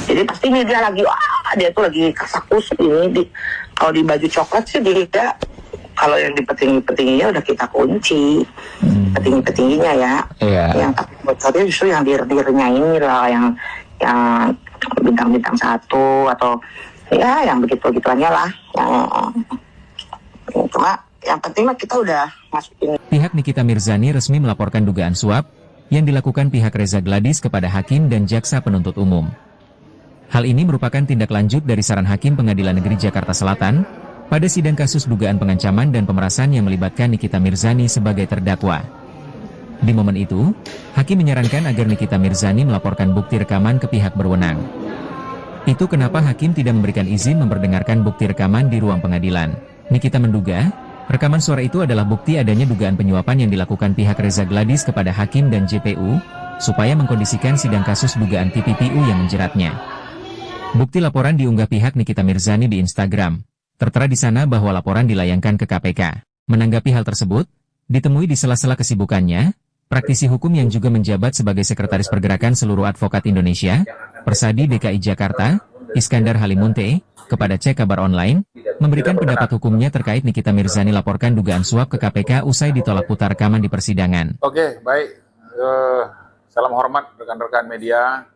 Jadi pasti ini dia lagi, wah dia tuh lagi kasakus ini. Kalau di baju coklat sih dia, kalau yang di petinggi-petingginya udah kita kunci. Petinggi-petingginya ya. Yang tapi bocornya justru yang dir-dirnya ini lah, yang bintang-bintang 1 atau ya yang begitu-begituannya lah. Cuma yang penting mah kita udah masukin. Pihak Nikita Mirzani resmi melaporkan dugaan suap yang dilakukan pihak Reza Gladys kepada hakim dan jaksa penuntut umum. Hal ini merupakan tindak lanjut dari saran Hakim Pengadilan Negeri Jakarta Selatan pada sidang kasus dugaan pengancaman dan pemerasan yang melibatkan Nikita Mirzani sebagai terdakwa. Di momen itu, Hakim menyarankan agar Nikita Mirzani melaporkan bukti rekaman ke pihak berwenang. Itu kenapa Hakim tidak memberikan izin memperdengarkan bukti rekaman di ruang pengadilan. Nikita menduga, rekaman suara itu adalah bukti adanya dugaan penyuapan yang dilakukan pihak Reza Gladys kepada Hakim dan JPU, supaya mengkondisikan sidang kasus dugaan TPPU yang menjeratnya. Bukti laporan diunggah pihak Nikita Mirzani di Instagram. Tertera di sana bahwa laporan dilayangkan ke KPK. Menanggapi hal tersebut, ditemui di sela-sela kesibukannya, praktisi hukum yang juga menjabat sebagai Sekretaris Pergerakan Seluruh Advokat Indonesia, Persadi DKI Jakarta, Iskandar Halimunte, kepada Cek Kabar Online, memberikan pendapat hukumnya terkait Nikita Mirzani laporkan dugaan suap ke KPK usai ditolak putar rekaman di persidangan. Oke, baik. Salam hormat rekan-rekan media.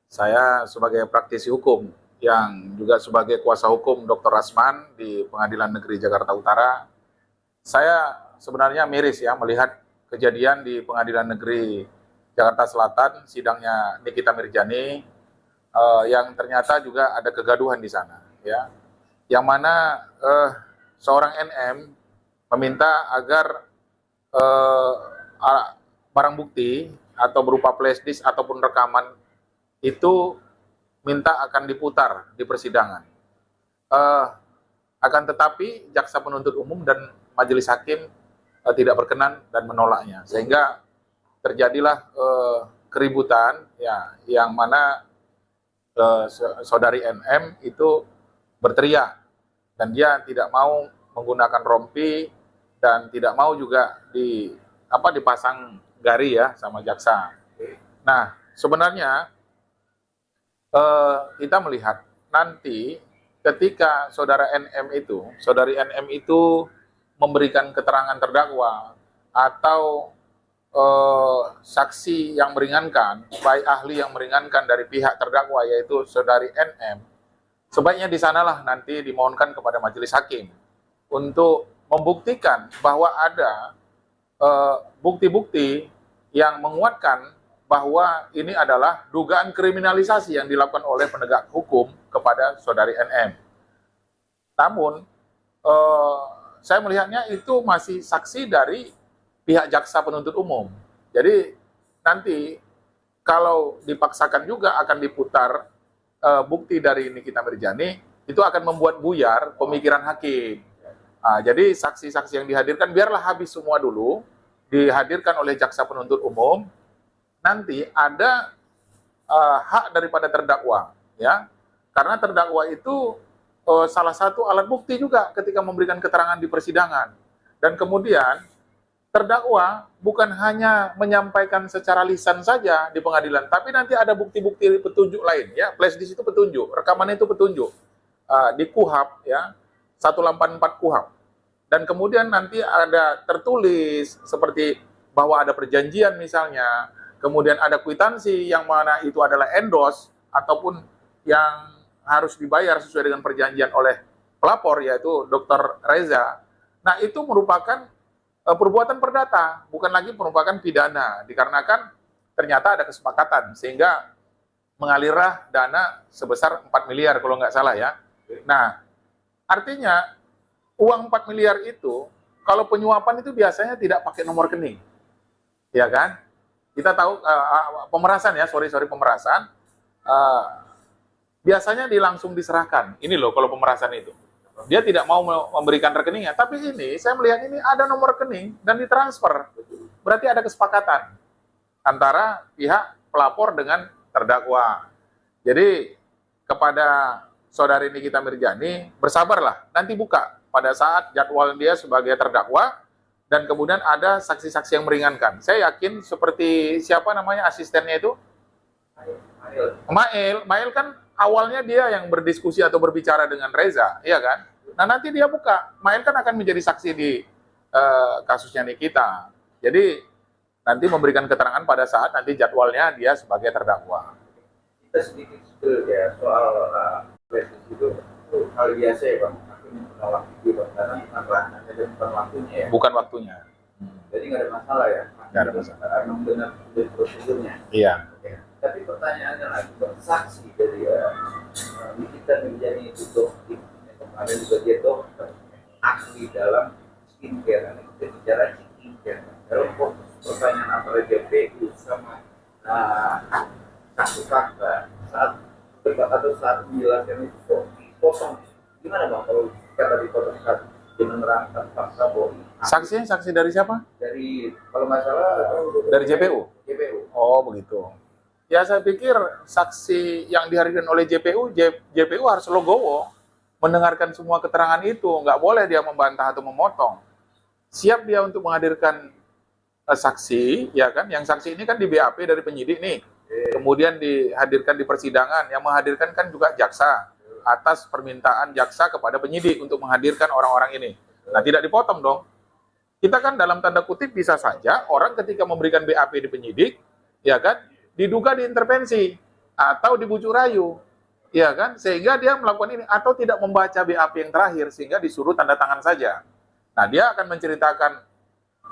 Saya sebagai praktisi hukum yang juga sebagai kuasa hukum Dr. Rasman di Pengadilan Negeri Jakarta Utara, saya sebenarnya miris ya melihat kejadian di Pengadilan Negeri Jakarta Selatan, sidangnya Nikita Mirzani, yang ternyata juga ada kegaduhan di sana, ya, yang mana seorang NM meminta agar barang bukti atau berupa flash disk ataupun rekaman itu minta akan diputar di persidangan. Akan tetapi jaksa penuntut umum dan majelis hakim tidak berkenan dan menolaknya, sehingga terjadilah keributan ya, yang mana saudari NM itu berteriak dan dia tidak mau menggunakan rompi dan tidak mau juga dipasang gari ya sama jaksa. Nah, sebenarnya kita melihat nanti ketika saudari NM itu memberikan keterangan terdakwa atau saksi yang meringankan, baik ahli yang meringankan dari pihak terdakwa yaitu saudari NM, sebaiknya di sanalah nanti dimohonkan kepada majelis hakim untuk membuktikan bahwa ada bukti-bukti yang menguatkan bahwa ini adalah dugaan kriminalisasi yang dilakukan oleh penegak hukum kepada saudari NM. Namun, saya melihatnya itu masih saksi dari pihak jaksa penuntut umum. Jadi nanti kalau dipaksakan juga akan diputar bukti dari Nikita Mirzani, itu akan membuat buyar pemikiran hakim. Jadi saksi-saksi yang dihadirkan biarlah habis semua dulu, dihadirkan oleh jaksa penuntut umum. Nanti ada hak daripada terdakwa, ya, karena terdakwa itu salah satu alat bukti juga ketika memberikan keterangan di persidangan. Dan kemudian terdakwa bukan hanya menyampaikan secara lisan saja di pengadilan, tapi nanti ada bukti-bukti petunjuk lain, ya, flash disk itu petunjuk, rekaman itu petunjuk di KUHAP, ya, 184 KUHAP. Dan kemudian nanti ada tertulis seperti bahwa ada perjanjian misalnya, kemudian ada kwitansi yang mana itu adalah endorse ataupun yang harus dibayar sesuai dengan perjanjian oleh pelapor yaitu Dr. Reza. Nah, itu merupakan perbuatan perdata, bukan lagi merupakan pidana, dikarenakan ternyata ada kesepakatan sehingga mengalirlah dana sebesar 4 miliar kalau nggak salah ya. Nah, artinya uang 4 miliar itu kalau penyuapan itu biasanya tidak pakai nomor rekening, ya kan? Kita tahu pemerasan ya, pemerasan biasanya langsung diserahkan. Ini loh kalau pemerasan itu. Dia tidak mau memberikan rekeningnya, tapi ini saya melihat ini ada nomor rekening dan ditransfer. Berarti ada kesepakatan antara pihak pelapor dengan terdakwa. Jadi kepada saudari Nikita Mirzani, bersabarlah, nanti buka pada saat jadwal dia sebagai terdakwa dan kemudian ada saksi-saksi yang meringankan. Saya yakin seperti siapa namanya asistennya itu? Mail kan awalnya dia yang berdiskusi atau berbicara dengan Reza, iya kan? Nah nanti dia buka, Mail kan akan menjadi saksi di kasusnya Nikita. Jadi nanti memberikan keterangan pada saat nanti jadwalnya dia sebagai terdakwa. Kita sedikit ya soal revisi itu hal biasa ya Bang. Hakim menolak video karena bukan waktunya ya. Bukan waktunya. Jadi nggak ada masalah ya. Nggak ada masalah. Memang benar dari prosedurnya. Iya. Oke. Tapi pertanyaannya lagi Bang, saksi dari Nikita Mirzani itu dokter, kemarin juga dia dokter, ahli dalam skincare. Kita bicara skincare. Dalam pertanyaan antara JPU sama saksi fakta saat debat atau saat menjelaskan itu kok dipotong, gimana Bang kalau kata dipotong saat dia menerangkan fakta bahwa Saksi dari siapa? dari kalau nggak salah Dari JPU? JPU. Oh begitu. Ya saya pikir saksi yang dihadirkan oleh JPU harus legowo mendengarkan semua keterangan itu, nggak boleh dia membantah atau memotong. Siap dia untuk menghadirkan saksi, ya kan? Yang saksi ini kan di BAP dari penyidik nih, kemudian dihadirkan di persidangan. Yang menghadirkan kan juga jaksa atas permintaan jaksa kepada penyidik untuk menghadirkan orang-orang ini. Nah tidak dipotong dong. Kita kan dalam tanda kutip bisa saja orang ketika memberikan BAP di penyidik, ya kan, diduga diintervensi atau dibujuk rayu, ya kan, sehingga dia melakukan ini atau tidak membaca BAP yang terakhir sehingga disuruh tanda tangan saja. Nah dia akan menceritakan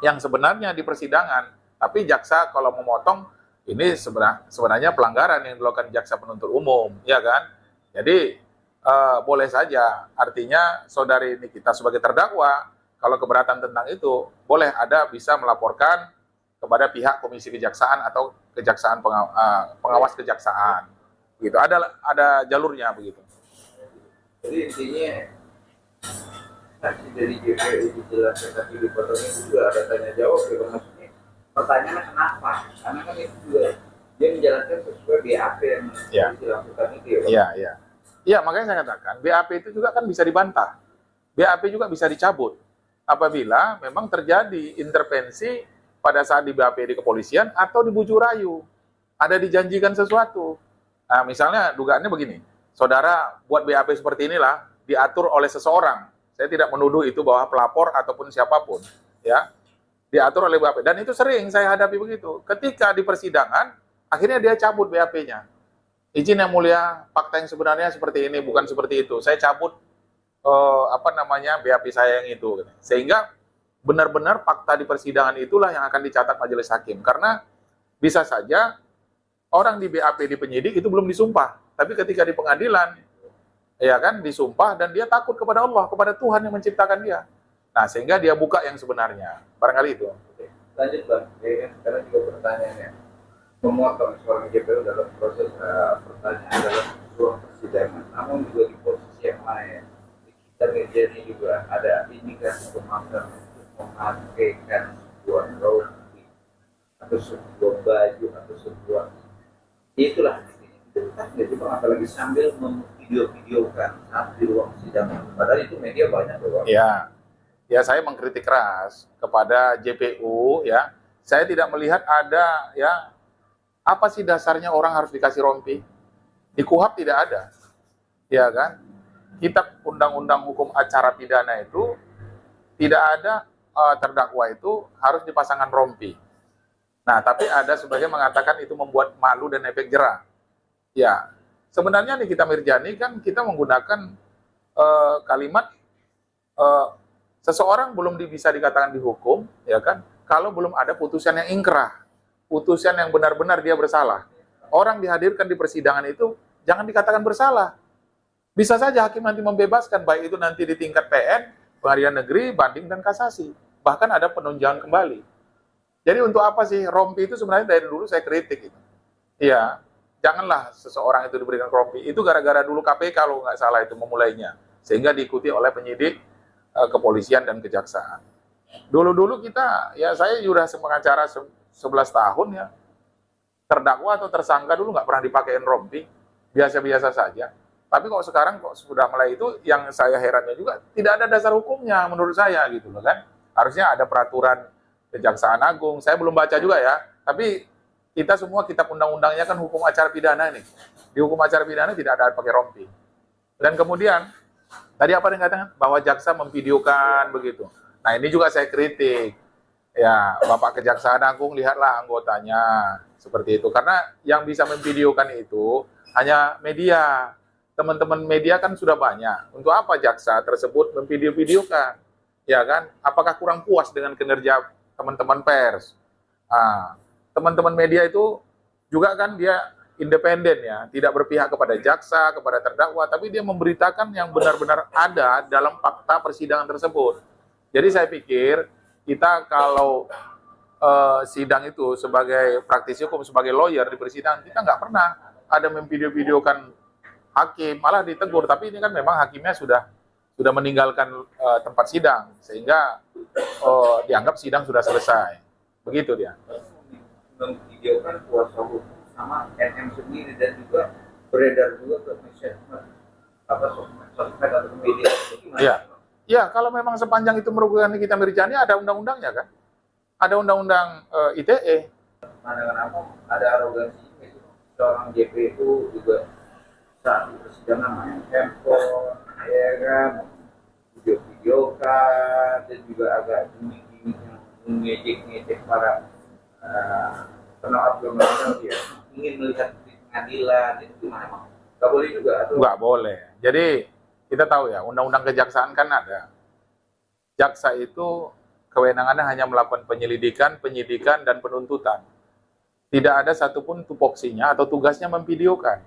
yang sebenarnya di persidangan, tapi jaksa kalau memotong ini sebenarnya pelanggaran yang dilakukan jaksa penuntut umum, ya kan? Jadi boleh saja, artinya saudari Nikita sebagai terdakwa kalau keberatan tentang itu boleh ada bisa melaporkan kepada pihak komisi kejaksaan atau kejaksaan pengawas kejaksaan, gitu. Ada jalurnya begitu. Jadi intinya saksi dari JPU dijelaskan tapi dipotongnya juga ada tanya jawab ya Bang. Maksudnya pertanyaannya kenapa? Karena kan itu juga dia menjalankan sesuai BAP yang dilakukan itu ya Bang. Iya. Iya, makanya saya katakan BAP itu juga kan bisa dibantah. BAP juga bisa dicabut apabila memang terjadi intervensi pada saat di BAP di kepolisian atau di bujuk rayu. Ada dijanjikan sesuatu. Nah, misalnya dugaannya begini. Saudara buat BAP seperti inilah diatur oleh seseorang. Saya tidak menuduh itu bahwa pelapor ataupun siapapun, ya. Diatur oleh BAP dan itu sering saya hadapi begitu. Ketika di persidangan, akhirnya dia cabut BAP-nya. Izin yang mulia, fakta yang sebenarnya seperti ini, bukan seperti itu. Saya cabut BAP saya yang itu. Sehingga benar-benar fakta di persidangan itulah yang akan dicatat majelis hakim. Karena bisa saja orang di BAP di penyidik itu belum disumpah, tapi ketika di pengadilan, ya kan, disumpah dan dia takut kepada Allah, kepada Tuhan yang menciptakan dia. Nah, sehingga dia buka yang sebenarnya. Barangkali itu. Lanjut Bang, karena juga pertanyaannya memuatkan seorang JPU dalam proses pertanyaan dalam ruang persidangan, namun juga di posisi yang lain kita Mirzani juga ada indikasi pemaksaan untuk memakaikan sebuah rompi atau sebuah baju atau sebuah itulah itu kan jadi Bang, apalagi sambil memvideo-videokan saat di ruang persidangan, padahal itu media banyak loh Bang. Ya saya mengkritik keras kepada JPU, ya. Saya tidak melihat ada, ya, apa sih dasarnya orang harus dikasih rompi? Di KUHP tidak ada, ya kan? Kitab Undang-Undang Hukum Acara Pidana itu tidak ada terdakwa itu harus dipasangkan rompi. Nah, tapi ada sebagian mengatakan itu membuat malu dan efek jerah. Ya, sebenarnya Nikita Mirzani kan kita menggunakan kalimat seseorang belum bisa dikatakan dihukum, ya kan? Kalau belum ada putusan yang ingkrah. Putusan yang benar-benar dia bersalah. Orang dihadirkan di persidangan itu jangan dikatakan bersalah. Bisa saja hakim nanti membebaskan, baik itu nanti di tingkat PN, pengadilan negeri, banding, dan kasasi. Bahkan ada penunjangan kembali. Jadi untuk apa sih rompi itu sebenarnya dari dulu saya kritik itu. Iya, janganlah seseorang itu diberikan rompi. Itu gara-gara dulu KPK kalau nggak salah itu memulainya. Sehingga diikuti oleh penyidik kepolisian dan kejaksaan. Dulu-dulu kita, ya saya sudah pengacara 11 tahun ya, terdakwa atau tersangka dulu nggak pernah dipakein rompi, biasa-biasa saja. Tapi kok sekarang kok sudah mulai itu, yang saya herannya juga tidak ada dasar hukumnya menurut saya gitu loh kan. Harusnya ada peraturan Kejaksaan Agung, saya belum baca juga ya, tapi kita semua kitab undang-undangnya kan hukum acara pidana nih. Di hukum acara pidana tidak ada pakai rompi. Dan kemudian tadi apa yang dikatakan bahwa jaksa memvideokan begitu. Nah ini juga saya kritik. Ya Bapak Kejaksaan Agung lihatlah anggotanya seperti itu. Karena yang bisa memvideokan itu hanya media. Teman-teman media kan sudah banyak. Untuk apa jaksa tersebut memvideo-videokan? Ya kan? Apakah kurang puas dengan kinerja teman-teman pers? Teman-teman media itu juga kan dia independen ya, tidak berpihak kepada jaksa, kepada terdakwa, tapi dia memberitakan yang benar-benar ada dalam fakta persidangan tersebut. Jadi saya pikir kita kalau sidang itu sebagai praktisi hukum, sebagai lawyer di persidangan, kita nggak pernah ada memvideo-videokan hakim, malah ditegur. Tapi ini kan memang hakimnya sudah meninggalkan tempat sidang, sehingga dianggap sidang sudah selesai. Begitu dia. Memvideokan kuasa hukum sama NM sendiri dan juga beredar juga ke sosmed atau media. Iya. Ya, kalau memang sepanjang itu merugikan Nikita Mirzani, ada undang-undangnya kan? Ada undang-undang ITE. Pandangan apa? Ada arogansi itu. Seorang JP itu juga saat di persidangan main handphone, ya kan, video-videokan, dan juga agak gimmick-gimmick yang mengejek-ngejek para penolak undang-undang dia ingin melihat di pengadilan, itu gimana Bang? Nggak boleh juga? Atau? Nggak boleh. Jadi kita tahu ya, undang-undang kejaksaan kan ada. Jaksa itu kewenangannya hanya melakukan penyelidikan, penyidikan, dan penuntutan. Tidak ada satupun tupoksinya atau tugasnya memvideokan.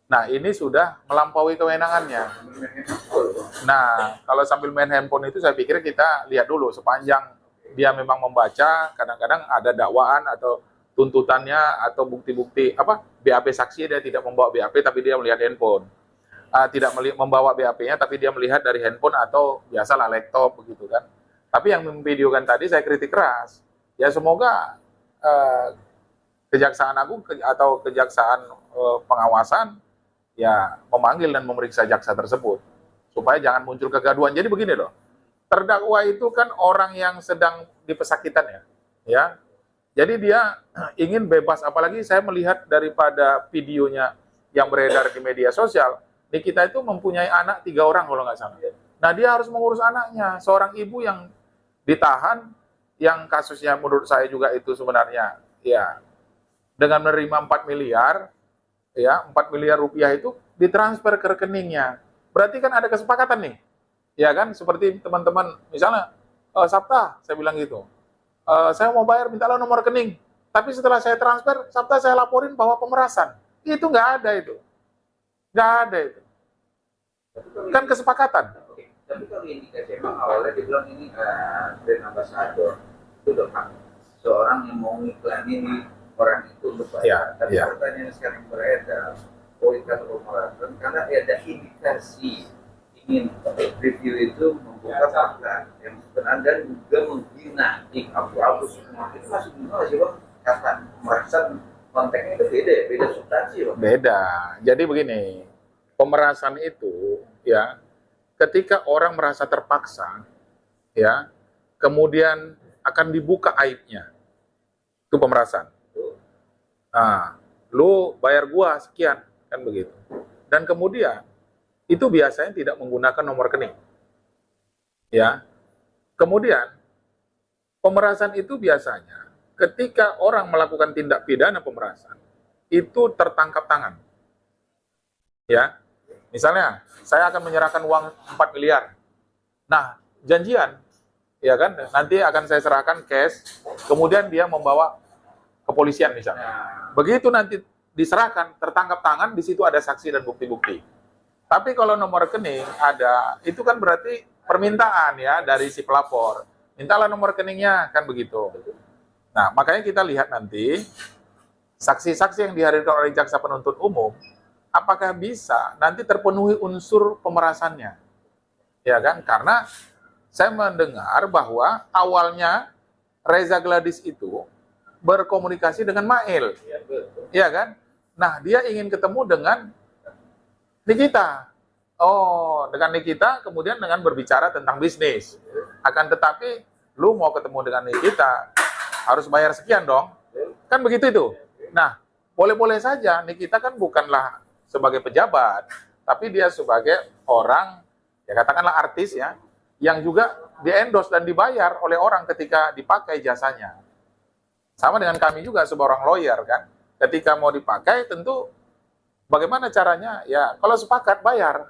Nah, ini sudah melampaui kewenangannya. Nah, kalau sambil main handphone itu saya pikir kita lihat dulu sepanjang dia memang membaca, kadang-kadang ada dakwaan atau tuntutannya atau bukti-bukti BAP saksi, dia tidak membawa BAP tapi dia melihat handphone. Tidak membawa BAP-nya tapi dia melihat dari handphone atau biasalah laptop begitu kan. Tapi yang memvideokan tadi saya kritik keras. Ya semoga Kejaksaan Agung atau Kejaksaan Pengawasan ya memanggil dan memeriksa jaksa tersebut supaya jangan muncul kegaduhan. Jadi begini loh. Terdakwa itu kan orang yang sedang di pesakitan ya. Jadi dia ingin bebas, apalagi saya melihat daripada videonya yang beredar di media sosial, Nikita itu mempunyai anak 3 orang kalau nggak salah. Nah dia harus mengurus anaknya, seorang ibu yang ditahan, yang kasusnya menurut saya juga itu sebenarnya ya dengan menerima 4 miliar, ya 4 miliar rupiah itu ditransfer ke rekeningnya. Berarti kan ada kesepakatan nih. Ya kan, seperti teman-teman, misalnya, Sabta, saya bilang gitu, saya mau bayar, mintalah nomor rekening. Tapi setelah saya transfer, Sabta saya laporin bahwa pemerasan. Itu nggak ada itu. Nggak ada itu. Kan kesepakatan. Tapi kalau indikasi memang awalnya dibilang ini brand ambassador, itu udah kan seorang yang mau ngiklanin orang itu untuk bayar. Tapi pertanyaan sekarang beredar, poin kata pemerasan, karena ada indikasi ingin review itu membuka fakta yang benar dan juga menghina abu-abu semua. Itu masih gimana sih Bang? Kata pemerasan konteksnya itu beda substansi Bang. Beda. Jadi begini, pemerasan itu ya ketika orang merasa terpaksa ya, kemudian akan dibuka aibnya. Itu pemerasan. Nah, lu bayar gua sekian kan begitu. Dan kemudian itu biasanya tidak menggunakan nomor rekening. Ya. Kemudian pemerasan itu biasanya ketika orang melakukan tindak pidana pemerasan itu tertangkap tangan. Ya. Misalnya, saya akan menyerahkan uang 4 miliar. Nah, janjian ya kan, nanti akan saya serahkan cash, kemudian dia membawa kepolisian misalnya. Begitu nanti diserahkan, tertangkap tangan, di situ ada saksi dan bukti-bukti. Tapi kalau nomor rekening ada, itu kan berarti permintaan ya dari si pelapor. Mintalah nomor rekeningnya, kan begitu. Nah, makanya kita lihat nanti saksi-saksi yang dihadirkan oleh jaksa penuntut umum, apakah bisa nanti terpenuhi unsur pemerasannya. Ya kan? Karena saya mendengar bahwa awalnya Reza Gladys itu berkomunikasi dengan Mail. Ya kan? Nah, dia ingin ketemu dengan Nikita. Oh, dengan Nikita, kemudian dengan berbicara tentang bisnis. Akan tetapi, lu mau ketemu dengan Nikita, harus bayar sekian dong. Kan begitu itu. Nah, boleh-boleh saja Nikita kan bukanlah sebagai pejabat, tapi dia sebagai orang, ya katakanlah artis ya, yang juga di-endorse dan dibayar oleh orang ketika dipakai jasanya. Sama dengan kami juga seorang lawyer kan. Ketika mau dipakai tentu bagaimana caranya? Ya kalau sepakat bayar.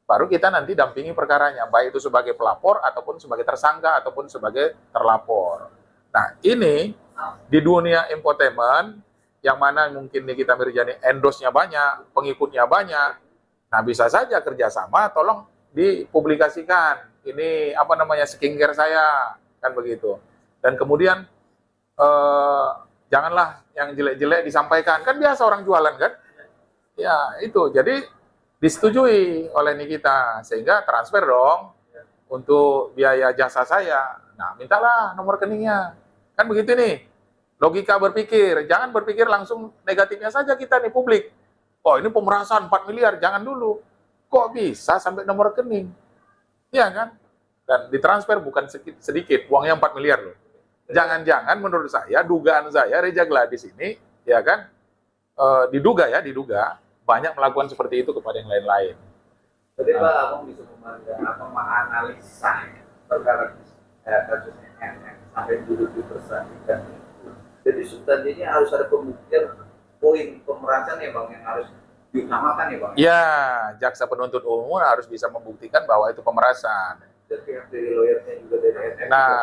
Baru kita nanti dampingi perkaranya, baik itu sebagai pelapor ataupun sebagai tersangka ataupun sebagai terlapor. Nah, ini di dunia infotainment yang mana mungkin Nikita Mirzani endorse-nya banyak, pengikutnya banyak. Nah, bisa saja kerjasama, tolong dipublikasikan. Ini apa namanya skincare saya, kan begitu. Dan kemudian janganlah yang jelek-jelek disampaikan. Kan biasa orang jualan kan? Ya, itu. Jadi disetujui oleh Nikita, sehingga transfer dong untuk biaya jasa saya. Nah, mintalah nomor rekeningnya. Kan begitu nih, logika berpikir. Jangan berpikir langsung negatifnya saja kita nih publik. Oh, ini pemerasan 4 miliar, jangan dulu. Kok bisa sampai nomor rekening? Iya kan? Dan ditransfer bukan sedikit, uangnya 4 miliar loh. Jangan-jangan menurut saya, dugaan saya, Reza Gladys ini, ya kan, diduga banyak melakukan seperti itu kepada yang lain-lain. Jadi Pak, Abang bisa memandang atau menganalisa perkara kasus NN sampai dulu dipersandingkan itu. Jadi substansinya harus ada pembuktian poin pemerasan ya Bang, yang harus diutamakan ya Bang. Ya, jaksa penuntut umum harus bisa membuktikan bahwa itu pemerasan. Jadi dari lawyernya juga dari NN. Nah,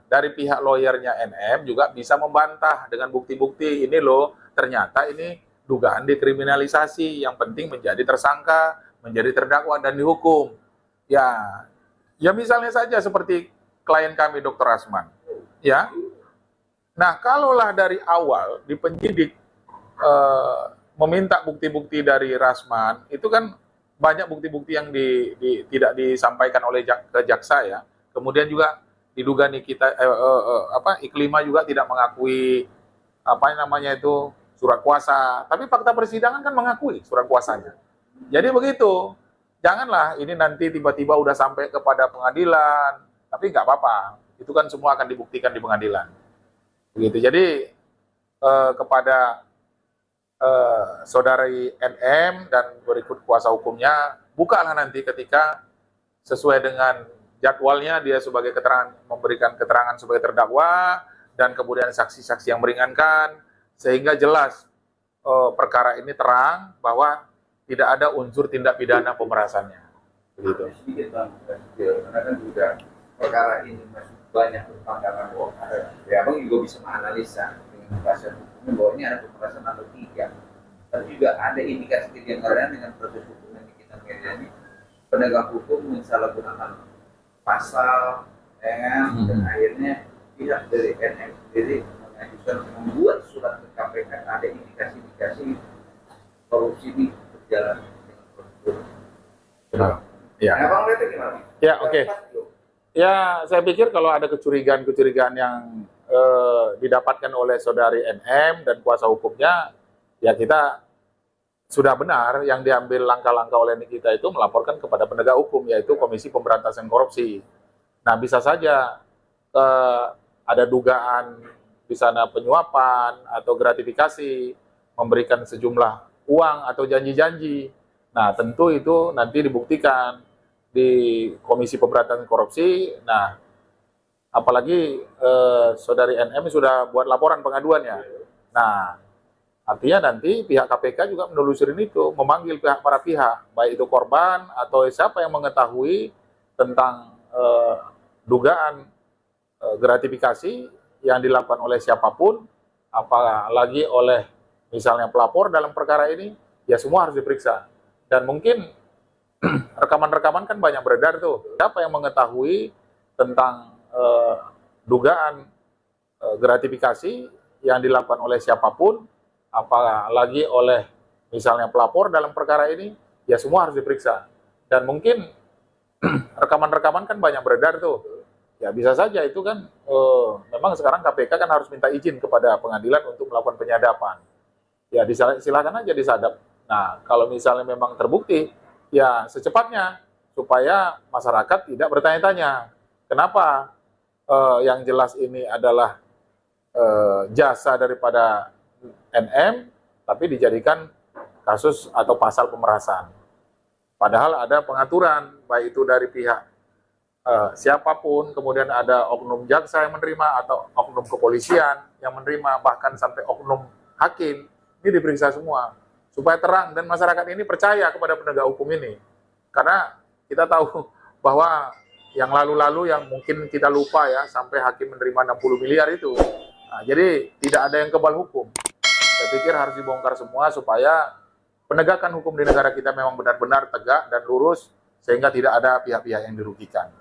dari pihak lawyernya NM juga bisa membantah dengan bukti-bukti ini loh, ternyata ini dugaan dekriminalisasi, yang penting menjadi tersangka, menjadi terdakwa dan dihukum. Ya misalnya saja seperti klien kami Dr. Asman. Ya. Nah, kalaulah dari awal di penyidik meminta bukti-bukti dari Rasman, itu kan banyak bukti-bukti yang tidak disampaikan oleh ke jaksa ya. Kemudian juga diduga Nikita Iklima juga tidak mengakui apa namanya itu surat kuasa, tapi fakta persidangan kan mengakui surat kuasanya. Jadi begitu, janganlah ini nanti tiba-tiba udah sampai kepada pengadilan, tapi nggak apa-apa, itu kan semua akan dibuktikan di pengadilan. Begitu. Jadi kepada saudari NM dan berikut kuasa hukumnya, bukalah nanti ketika sesuai dengan jadwalnya dia sebagai memberikan keterangan sebagai terdakwa dan kemudian saksi-saksi yang meringankan, sehingga jelas perkara ini terang bahwa tidak ada unsur tindak pidana pemerasannya. Begitu. Sedikit Bang, karena kan juga perkara ini masih banyak berpandangan bahwa ya Bang juga bisa menganalisa dengan bahasa hukumnya bahwa ini ada pemerasan atau tidak. Tapi juga ada indikasi kejanggalan dengan proses hukum yang kita Mirzani, penegak hukum mensalahgunakan pasal, dan akhirnya pihak dari NM sendiri membuat surat ke KPK, ada indikasi-indikasi korupsi ini berjalan dengan prosedur. Ya. Nah, Bang lihatnya gimana? Ya, oke. Ya, saya pikir kalau ada kecurigaan-kecurigaan yang didapatkan oleh saudari NM dan kuasa hukumnya, ya kita sudah benar yang diambil langkah-langkah oleh Nikita itu melaporkan kepada penegak hukum, yaitu Komisi Pemberantasan Korupsi. Nah, bisa saja ada dugaan di sana penyuapan atau gratifikasi, memberikan sejumlah uang atau janji-janji. Nah, tentu itu nanti dibuktikan di Komisi Pemberantasan Korupsi. Nah, apalagi saudari NM sudah buat laporan pengaduannya. Nah, artinya nanti pihak KPK juga menelusurin itu, memanggil para pihak, baik itu korban atau siapa yang mengetahui tentang dugaan gratifikasi yang dilakukan oleh siapapun, apalagi oleh misalnya pelapor dalam perkara ini, ya semua harus diperiksa. Dan mungkin rekaman-rekaman kan banyak beredar tuh. Siapa yang mengetahui tentang dugaan gratifikasi yang dilakukan oleh siapapun, apalagi oleh misalnya pelapor dalam perkara ini, ya semua harus diperiksa. Dan mungkin rekaman-rekaman kan banyak beredar tuh. Ya bisa saja itu kan, memang sekarang KPK kan harus minta izin kepada pengadilan untuk melakukan penyadapan. Ya silakan aja disadap. Nah, kalau misalnya memang terbukti, ya secepatnya supaya masyarakat tidak bertanya-tanya. Kenapa yang jelas ini adalah jasa daripada NM, tapi dijadikan kasus atau pasal pemerasan. Padahal ada pengaturan, baik itu dari pihak siapapun, kemudian ada oknum jaksa yang menerima, atau oknum kepolisian yang menerima, bahkan sampai oknum hakim, ini diperiksa semua. Supaya terang dan masyarakat ini percaya kepada penegak hukum ini. Karena kita tahu bahwa yang lalu-lalu yang mungkin kita lupa ya, sampai hakim menerima 60 miliar itu. Nah, jadi tidak ada yang kebal hukum. Saya pikir harus dibongkar semua supaya penegakan hukum di negara kita memang benar-benar tegak dan lurus, sehingga tidak ada pihak-pihak yang dirugikan.